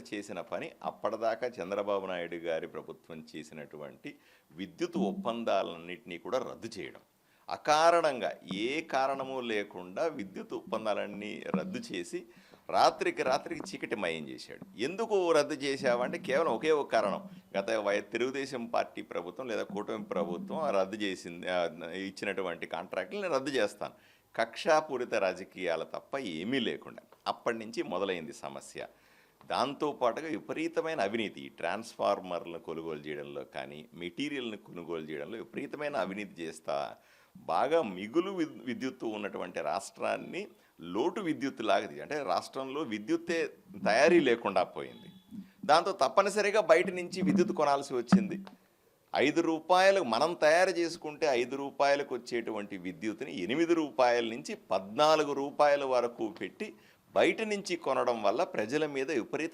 మొట్టమొదటి చేసిన పని అప్పటిదాకా చంద్రబాబు నాయుడు గారి ప్రభుత్వం చేసినటువంటి విద్యుత్ ఒప్పందాలన్నింటినీ కూడా రద్దు చేయడం. అకారణంగా ఏ కారణము లేకుండా విద్యుత్ ఒప్పందాలన్నీ రద్దు చేసి రాత్రికి చీకటిమయం చేశాడు. ఎందుకు రద్దు చేశావంటే కేవలం ఒకే ఒక కారణం, తెలుగుదేశం పార్టీ ప్రభుత్వం లేదా కూటమి ప్రభుత్వం రద్దు చేసింది, ఇచ్చినటువంటి కాంట్రాక్టులను రద్దు చేస్తాను, కక్షాపూరిత రాజకీయాలు తప్ప ఏమీ లేకుండా అప్పటి నుంచి మొదలైంది సమస్య. దాంతోపాటుగా విపరీతమైన అవినీతి, ట్రాన్స్ఫార్మర్లను కొనుగోలు చేయడంలో కానీ మెటీరియల్ని కొనుగోలు చేయడంలో విపరీతమైన అవినీతి చేస్తా బాగా మిగులు విద్యుత్తు ఉన్నటువంటి రాష్ట్రాన్ని లోటు విద్యుత్ లాగది, అంటే రాష్ట్రంలో విద్యుత్తే తయారీ లేకుండా పోయింది. దాంతో తప్పనిసరిగా బయట నుంచి విద్యుత్ కొనాల్సి వచ్చింది. 5 రూపాయలు మనం తయారు చేసుకుంటే 5 రూపాయలకు వచ్చేటువంటి విద్యుత్ని 8 రూపాయల నుంచి 14 రూపాయల వరకు పెట్టి బయట నుంచి కొనడం వల్ల ప్రజల మీద విపరీత